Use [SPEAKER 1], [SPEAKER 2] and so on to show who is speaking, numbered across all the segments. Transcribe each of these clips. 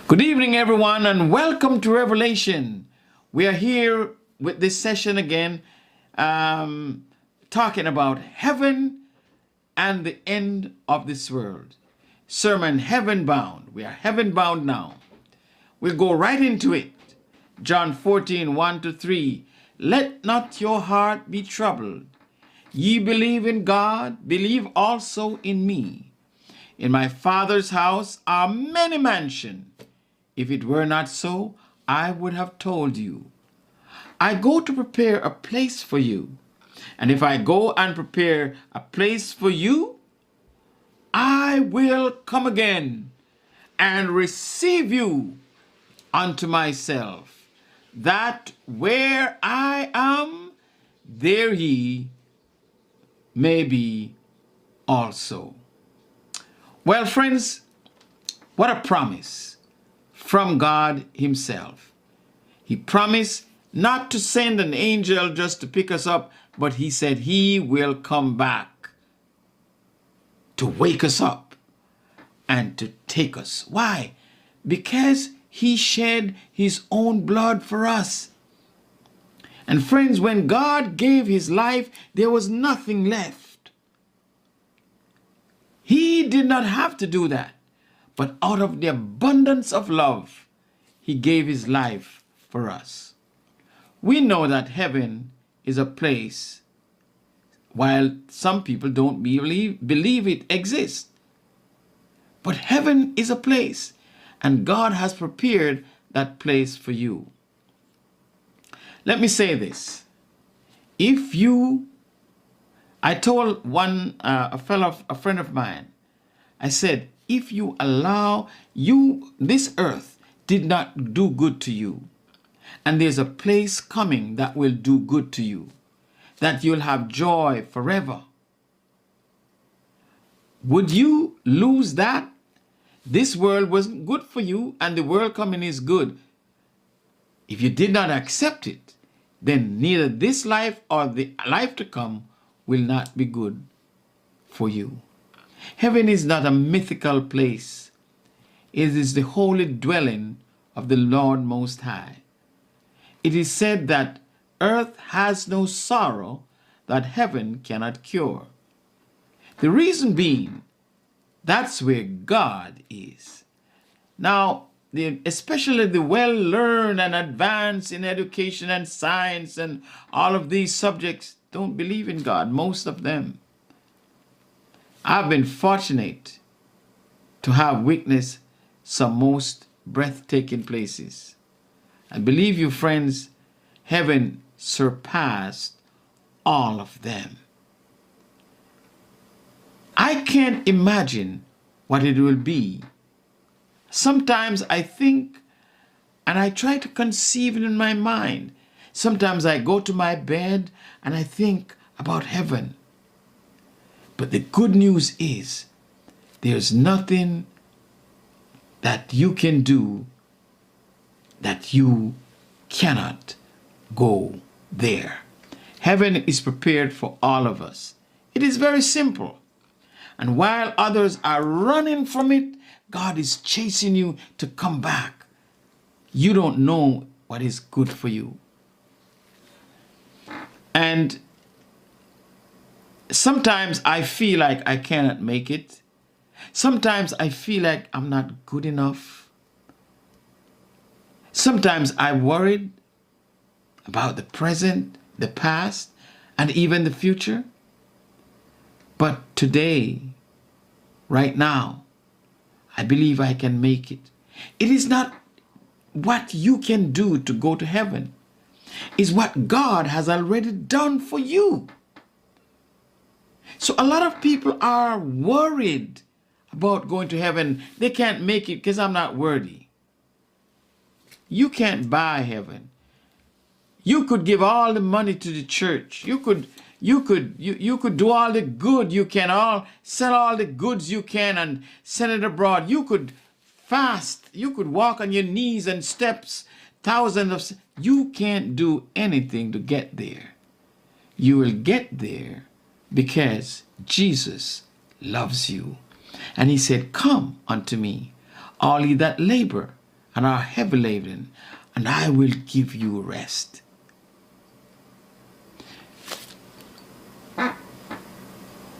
[SPEAKER 1] Good evening, everyone, and welcome to Revelation. We are here with this session again, talking about heaven and the end of this world. Sermon Heaven Bound. We are heaven bound now. We'll go right into it. John 14, 1-3. Let not your heart be troubled. Ye believe in God, believe also in me. In my Father's house are many mansions. If it were not so, I would have told you. I go to prepare a place for you. And if I go and prepare a place for you, I will come again and receive you unto myself, that where I am, there ye may be also. Well, friends, what a promise from God himself. He promised not to send an angel just to pick us up, but he said he will come back to wake us up and to take us. Why? Because he shed his own blood for us. And friends, when God gave his life, there was nothing left. He did not have to do that. But out of the abundance of love, he gave his life for us. We know that heaven is a place, while some people don't believe it exists. But heaven is a place, and God has prepared that place for you. Let me say this. I told a friend of mine, I said, if you allow this earth did not do good to you, and there's a place coming that will do good to you, that you'll have joy forever, would you lose that? This world wasn't good for you, and the world coming is good. If you did not accept it, then neither this life or the life to come will not be good for you. Heaven is not a mythical place. It is the holy dwelling of the Lord Most High. It is said that earth has no sorrow that heaven cannot cure. The reason being, that's where God is. Now, especially the well-learned and advanced in education and science and all of these subjects don't believe in God, most of them. I've been fortunate to have witnessed some most breathtaking places. I believe you, friends, heaven surpassed all of them. I can't imagine what it will be. Sometimes I think and I try to conceive it in my mind. Sometimes I go to my bed and I think about heaven. But the good news is there's nothing that you can do that you cannot go there. Heaven is prepared for all of us. It is very simple. And while others are running from it, God is chasing you to come back. You don't know what is good for you. And sometimes I feel like I cannot make it. Sometimes I feel like I'm not good enough. Sometimes I'm worried about the present, the past, and even the future. But today, right now, I believe I can make it. It is not what you can do to go to heaven. It's what God has already done for you. So a lot of people are worried about going to heaven. They can't make it because I'm not worthy. You can't buy heaven. You could give all the money to the church. You could do all the good you can, sell all the goods you can and send it abroad. You could fast. You could walk on your knees and steps, thousands of. You can't do anything to get there. You will get there because Jesus loves you. And he said, come unto me, all ye that labor and are heavy laden, and I will give you rest.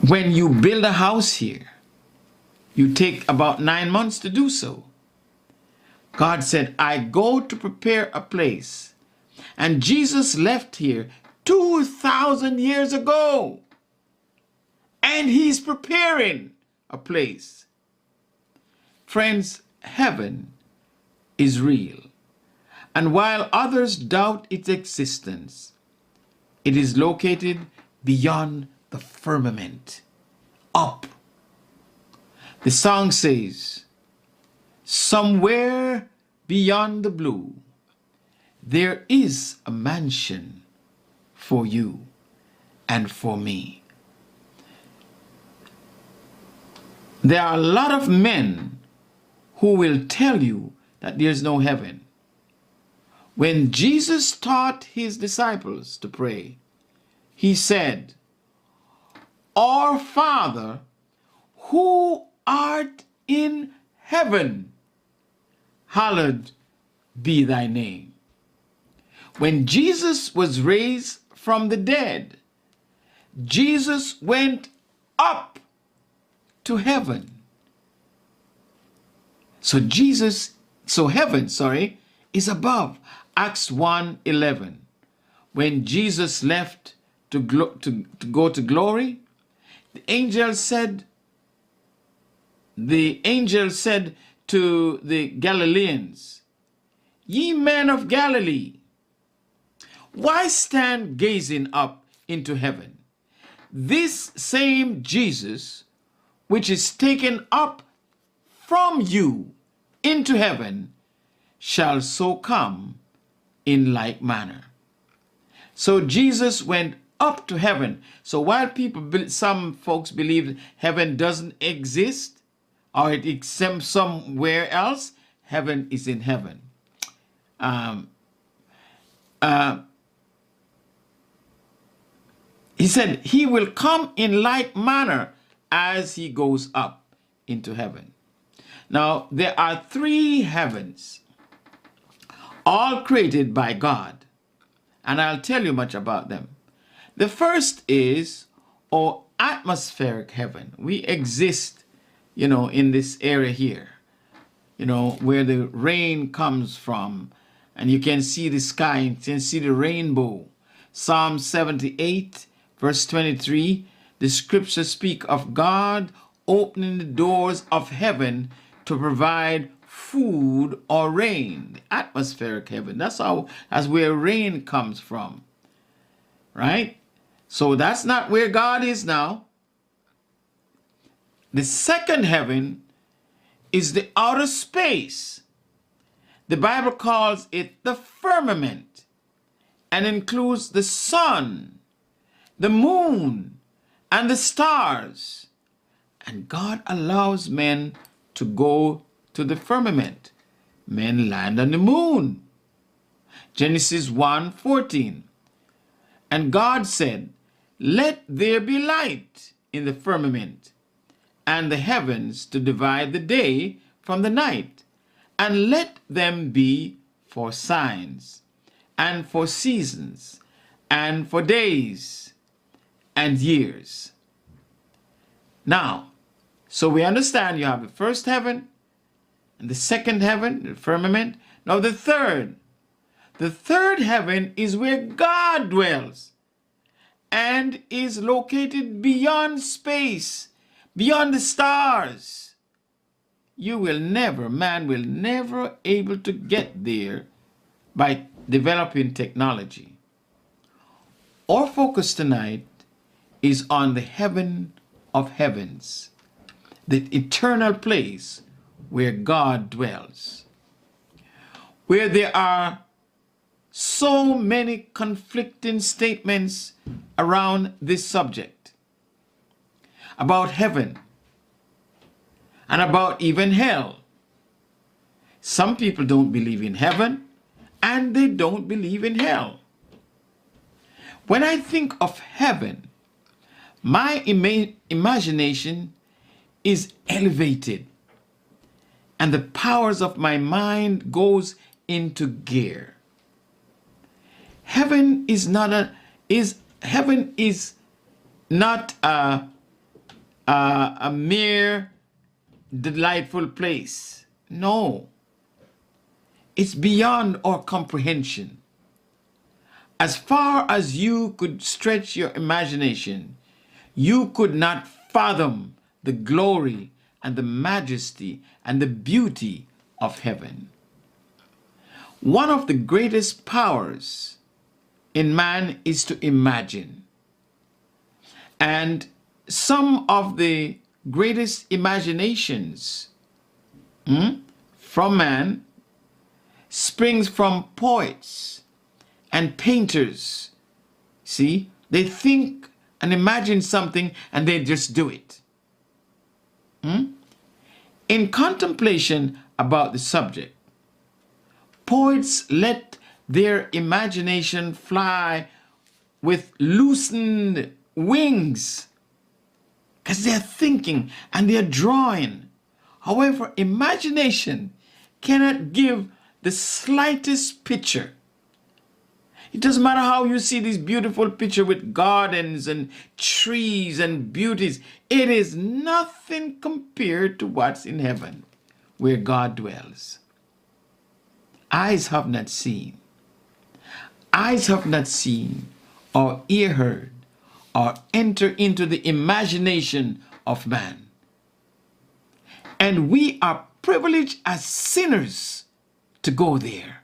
[SPEAKER 1] When you build a house here, you take about 9 months to do so. God said, I go to prepare a place. And Jesus left here 2,000 years ago. And he's preparing a place. Friends, heaven is real. And while others doubt its existence, it is located beyond the firmament, up. The song says, somewhere beyond the blue, there is a mansion for you and for me. There are a lot of men who will tell you that there's no heaven. When Jesus taught his disciples to pray, he said, Our Father, who art in heaven, hallowed be thy name. When Jesus was raised from the dead, Jesus went up to heaven. So heaven is above. Acts 1:11. When Jesus left to go to glory, the angel said to the Galileans, Ye men of Galilee, why stand gazing up into heaven? This same Jesus, which is taken up from you into heaven, shall so come in like manner. So Jesus went up to heaven. So while some folks believe heaven doesn't exist, or it exists somewhere else, heaven is in heaven. He said he will come in like manner as he goes up into heaven. Now, there are 3 heavens, all created by God, and I'll tell you much about them. The first is our atmospheric heaven. We exist, in this area here, where the rain comes from, and you can see the sky, you can see the rainbow. Psalm 78, verse 23, the scriptures speak of God opening the doors of heaven to provide food or rain. The atmospheric heaven. That's where rain comes from. Right? So that's not where God is now. The second heaven is the outer space. The Bible calls it the firmament and includes the sun, the moon, and the stars. And God allows men to go to the firmament. Men land on the moon. Genesis 1:14. And God said, Let there be light in the firmament, and the heavens to divide the day from the night, and let them be for signs, and for seasons, and for days, and years. Now, so we understand you have the first heaven, and the second heaven, the firmament. Now the third heaven is where God dwells, and is located beyond space, beyond the stars. Man will never able to get there by developing technology. Our focus tonight is on the heaven of heavens, the eternal place where God dwells, where there are so many conflicting statements around this subject about heaven and about even hell. Some people don't believe in heaven and they don't believe in hell. When I think of heaven, my imagination is elevated. and the powers of my mind goes into gear. Heaven is not a mere delightful place. No, it's beyond our comprehension. As far as you could stretch your imagination, you could not fathom the glory and the majesty and the beauty of heaven. One of the greatest powers in man is to imagine. And some of the greatest imaginations from man springs from poets and painters. See, they think and imagine something and they just do it. In contemplation about the subject, poets let their imagination fly with loosened wings because they're thinking and they're drawing. However, imagination cannot give the slightest picture. It doesn't matter how you see this beautiful picture with gardens and trees and beauties. It is nothing compared to what's in heaven, where God dwells. Eyes have not seen. Eyes have not seen, or ear heard, or enter into the imagination of man. And we are privileged as sinners to go there.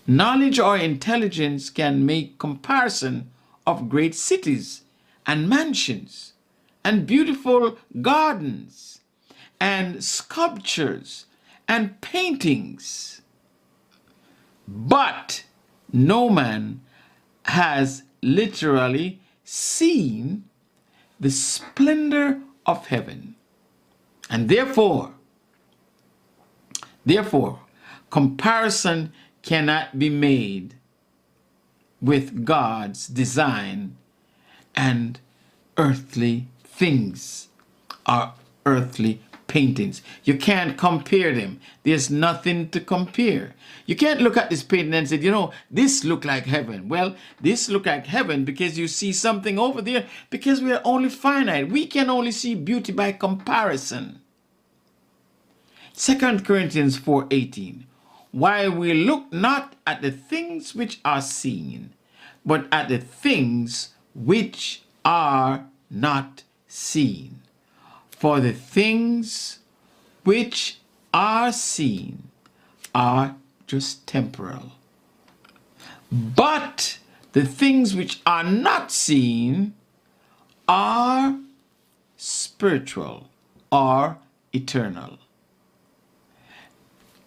[SPEAKER 1] Knowledge or intelligence can make comparison of great cities and mansions and beautiful gardens and sculptures and paintings. But no man has literally seen the splendor of heaven. And therefore, comparison cannot be made with God's design and earthly things or earthly paintings. You can't compare them. There's nothing to compare. You can't look at this painting and say, this look like heaven. Well, this look like heaven because you see something over there, because we are only finite. We can only see beauty by comparison. 2 Corinthians 4:18. While we look not at the things which are seen, but at the things which are not seen. For the things which are seen are just temporal. But the things which are not seen are spiritual or eternal.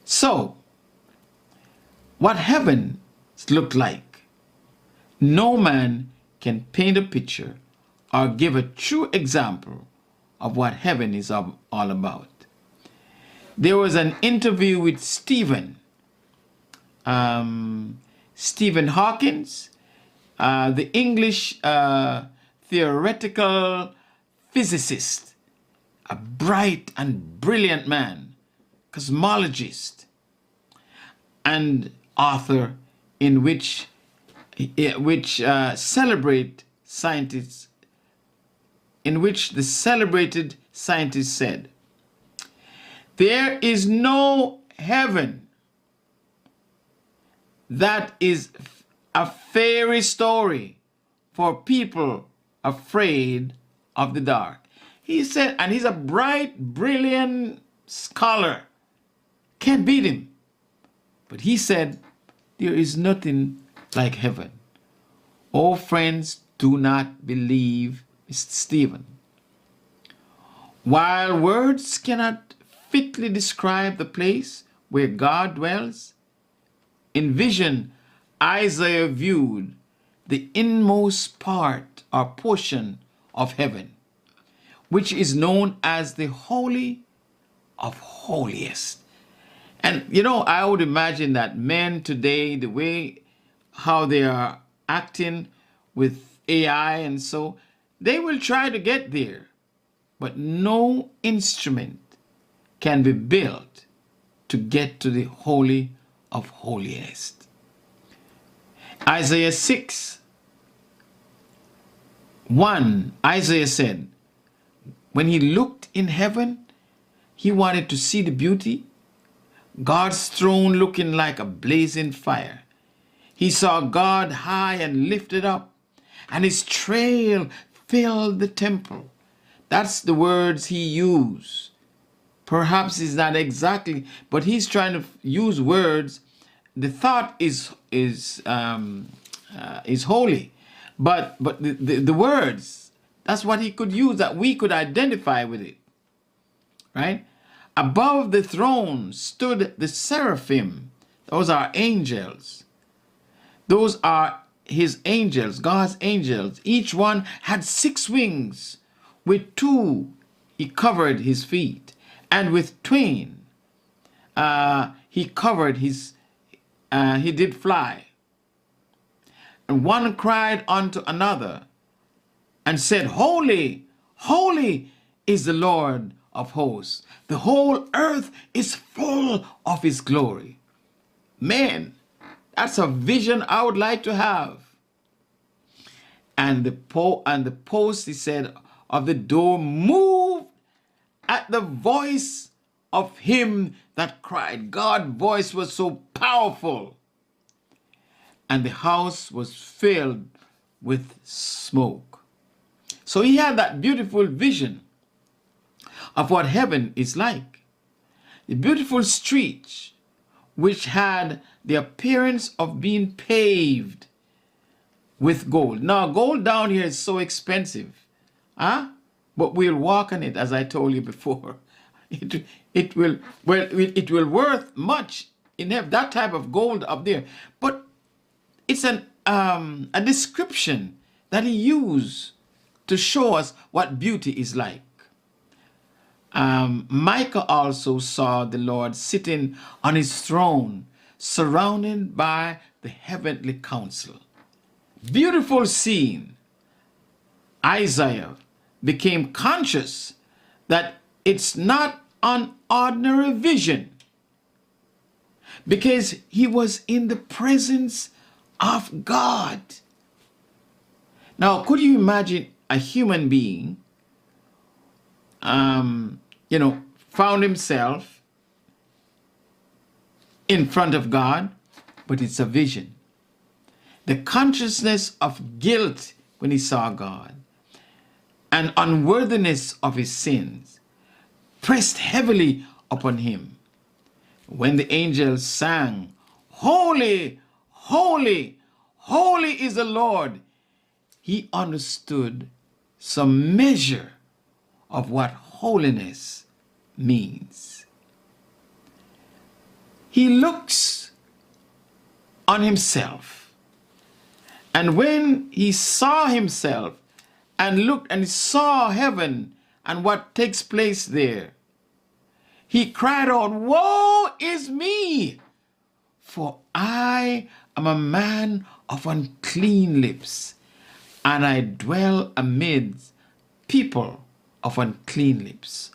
[SPEAKER 1] So, what heaven looked like, no man can paint a picture or give a true example of what heaven is all about. There was an interview with Stephen Hawkins, the English theoretical physicist, a bright and brilliant man, cosmologist, and author in which celebrate scientists, in which the celebrated scientist said, "There is no heaven. That is a fairy story for people afraid of the dark." He said, and he's a bright, brilliant scholar. Can't beat him. But he said, there is nothing like heaven. Oh, friends, do not believe Mr. Stephen. While words cannot fitly describe the place where God dwells, in vision Isaiah viewed the inmost part or portion of heaven, which is known as the Holy of Holiest. And, I would imagine that men today, the way how they are acting with AI and so, they will try to get there. But no instrument can be built to get to the Holy of Holiest. Isaiah 6:1, Isaiah said, when he looked in heaven, he wanted to see the beauty. God's throne looking like a blazing fire. He saw God high and lifted up, and his trail filled the temple. That's the words he used. Perhaps it's not exactly, but he's trying to use words. The thought is holy, but the words, that's what he could use, that we could identify with it, right? Above the throne stood the seraphim. Those are angels. Those are his angels, God's angels. Each one had 6 wings. With 2, he covered his feet, and with twain, he covered his, he did fly. And one cried unto another and said, Holy, holy is the Lord of hosts. The whole earth is full of his glory. Man, that's a vision I would like to have. And the post, he said, of the door moved at the voice of him that cried. God's voice was so powerful. And the house was filled with smoke. So he had that beautiful vision of what heaven is like. The beautiful streets, which had the appearance of being paved with gold. Now, gold down here is so expensive. But we'll walk on it, as I told you before. It will worth much in heaven, that type of gold up there. But it's a description that he used to show us what beauty is like. Micah also saw the Lord sitting on his throne, surrounded by the heavenly council. Beautiful scene. Isaiah became conscious that it's not an ordinary vision, because he was in the presence of God. Now, could you imagine a human being, found himself in front of God, but it's a vision. The consciousness of guilt when he saw God and unworthiness of his sins pressed heavily upon him. When the angels sang, Holy, holy, holy is the Lord, he understood some measure of what holiness means. He looks on himself, and when he saw himself and looked and saw heaven and what takes place there, he cried out, Woe is me, for I am a man of unclean lips, and I dwell amid people of unclean lips.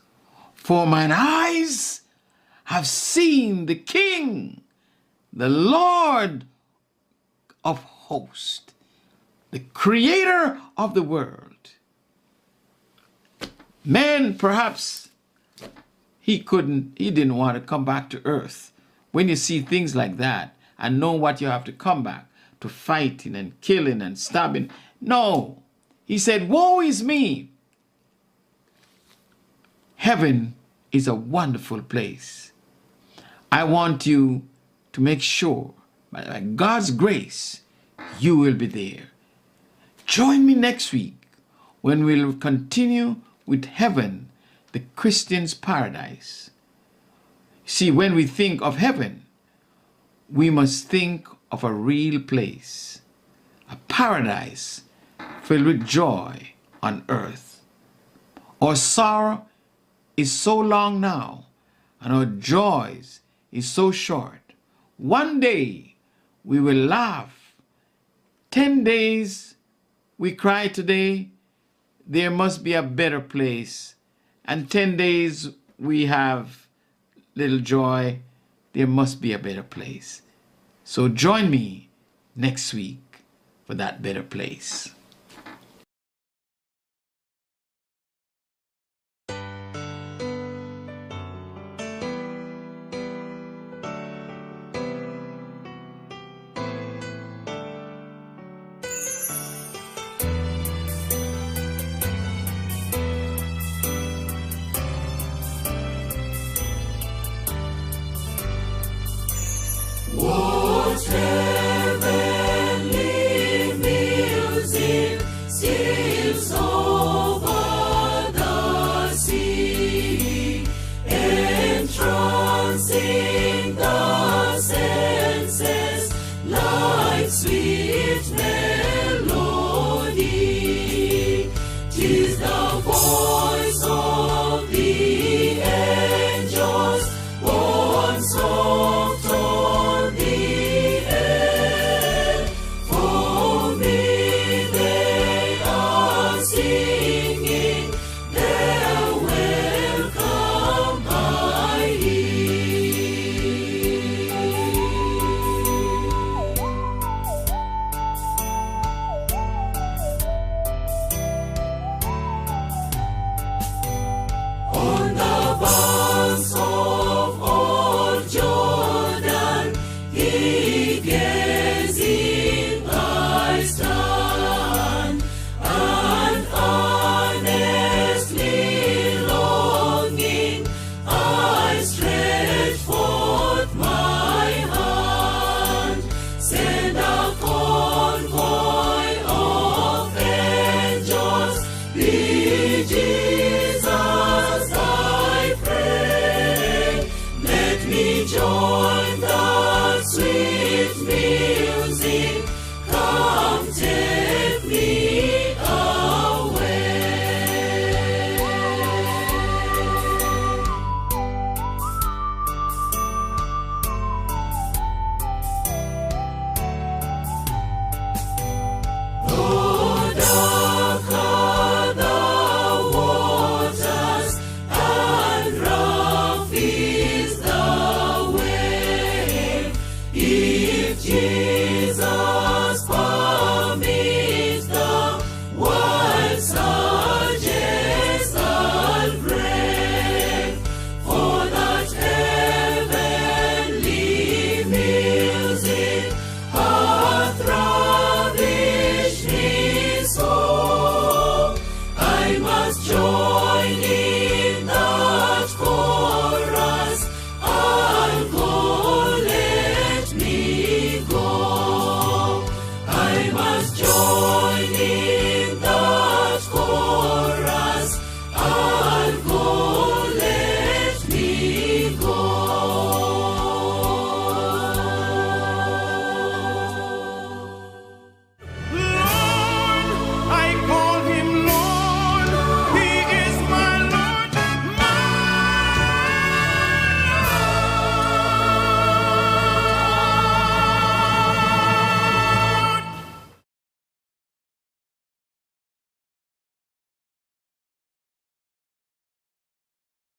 [SPEAKER 1] For mine eyes have seen the King, the Lord of hosts, the creator of the world. Man, perhaps he didn't want to come back to earth. When you see things like that and know what you have to come back to, fighting and killing and stabbing. No, he said, Woe is me. Heaven is a wonderful place. I want you to make sure, by God's grace, you will be there. Join me next week when we'll continue with heaven, the Christian's paradise. See, when we think of heaven, we must think of a real place, a paradise filled with joy on earth. Our sorrow is so long now, and our joys is so short. One day we will laugh. 10 days we cry today, there must be a better place. And 10 days we have little joy, there must be a better place. So join me next week for that better place.
[SPEAKER 2] What heavenly music still